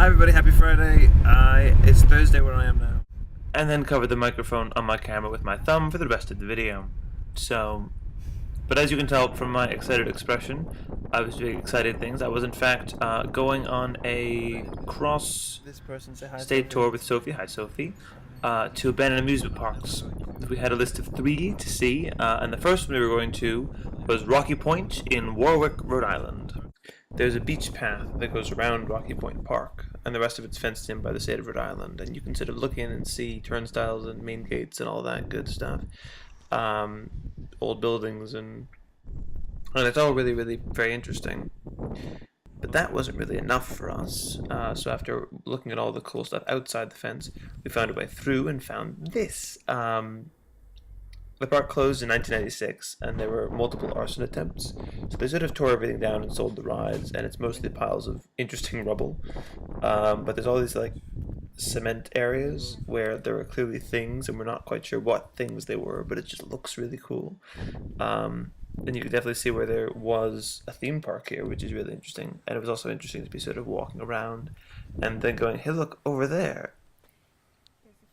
Hi everybody, happy Friday. It's Thursday where I am now. And then cover the microphone on my camera with my thumb for the rest of the video. But as you can tell from my excited expression, I was doing exciting things. I was in fact going on a cross-state tour with Sophie, hi Sophie, to abandoned amusement parks. We had a list of 3 to see, and the first one we were going to was Rocky Point in Warwick, Rhode Island. There's a beach path that goes around Rocky Point Park, and the rest of it's fenced in by the state of Rhode Island, and you can sort of look in and see turnstiles and main gates and all that good stuff. Old buildings, and it's all really, really very interesting. But that wasn't really enough for us, so after looking at all the cool stuff outside the fence, we found a way through and found this. The park closed in 1996, and there were multiple arson attempts, so they sort of tore everything down and sold the rides, and it's mostly piles of interesting rubble. But there's all these like cement areas where there are clearly things, and we're not quite sure what things they were, but it just looks really cool. And you can definitely see where there was a theme park here, which is really interesting, and it was also interesting to be sort of walking around and then going, hey look, over there.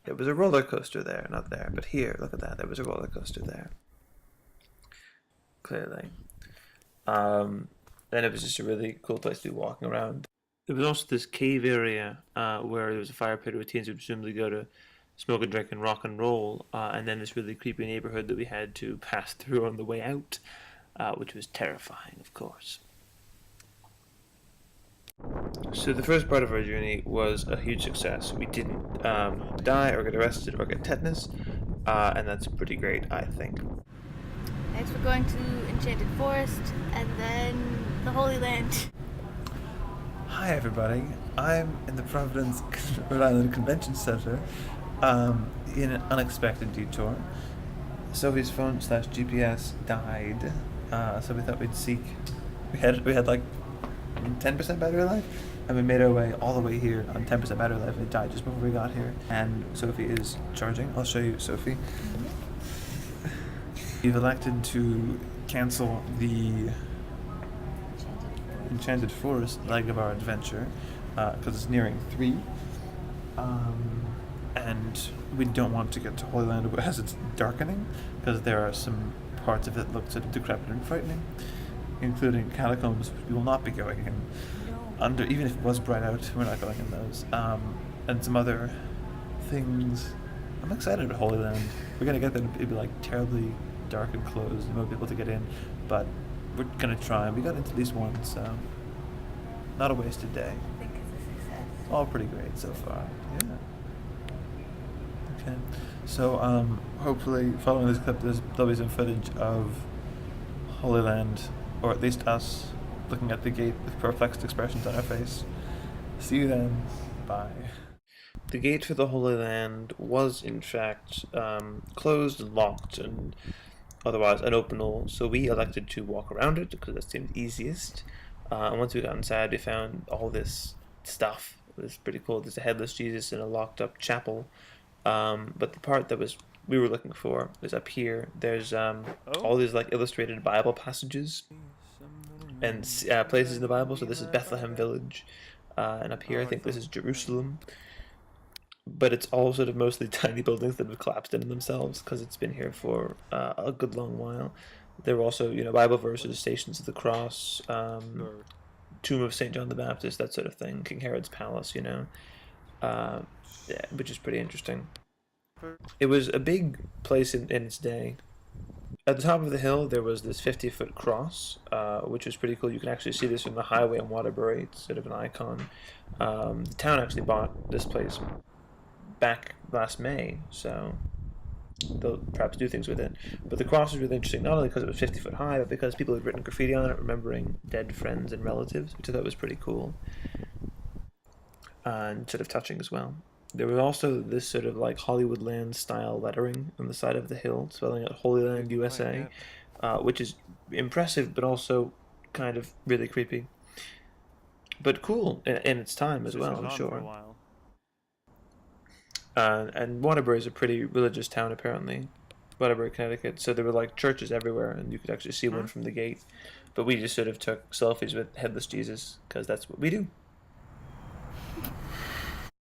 There was a roller coaster there, not there, but here, look at that, there was a roller coaster there. Clearly. And it was just a really cool place to be walking around. There was also this cave area where there was a fire pit where teens would presumably go to smoke and drink and rock and roll, and then this really creepy neighborhood that we had to pass through on the way out, which was terrifying, of course. So the first part of our journey was a huge success. We didn't die or get arrested or get tetanus, and that's pretty great, I think. Next we're going to Enchanted Forest and then the Holy Land. Hi everybody, I'm in the Providence, Rhode Island Convention Center in an unexpected detour. Sophie's phone/GPS died, so we thought we'd seek, we had like 10% battery life, and we made our way all the way here on 10% battery life. It died just before we got here, and Sophie is charging. I'll show you Sophie. You've elected to cancel the Enchanted Forest leg of our adventure because it's nearing 3, and we don't want to get to Holy Land as it's darkening, because there are some parts of it that look sort of decrepit and frightening, including catacombs, which we will not be going in. Under, even if it was bright out, we're not going in those. And some other things. I'm excited about Holy Land. We're gonna get there. It'd be like terribly dark and closed, and we won't be able to get in. But we're gonna try. We got into at least one, so not a wasted day. I think it's a success. All pretty great so far. Yeah. Okay. So hopefully, following this clip, there'll be some footage of Holy Land, or at least us looking at the gate with perplexed expressions on our face. See you then. Bye. The gate for the Holy Land was in fact closed and locked and otherwise unopenable, so we elected to walk around it because that seemed easiest. And once we got inside, we found all this stuff. It was pretty cool. There's a headless Jesus in a locked up chapel. But the part that we were looking for is up here. There's all these like illustrated Bible passages and places in the Bible. So this is Bethlehem Village, and up here I think this is Jerusalem. But it's all sort of mostly tiny buildings that have collapsed into themselves because it's been here for a good long while. There were also, Bible verses, Stations of the Cross, Tomb of St. John the Baptist, that sort of thing, King Herod's Palace, yeah, which is pretty interesting. It was a big place in its day. At the top of the hill, there was this 50-foot cross, which was pretty cool. You can actually see this from the highway in Waterbury. It's sort of an icon. The town actually bought this place back last May, so they'll perhaps do things with it. But the cross was really interesting, not only because it was 50 foot high, but because people had written graffiti on it remembering dead friends and relatives, which I thought was pretty cool. And sort of touching as well. There was also this sort of like Hollywoodland style lettering on the side of the hill, spelling out Holy Land, U.S.A, which is impressive, but also kind of really creepy. But cool in its time as well, I'm sure. And Waterbury is a pretty religious town, apparently. Waterbury, Connecticut. So there were like churches everywhere, and you could actually see one from the gate. But we just sort of took selfies with headless Jesus, because that's what we do.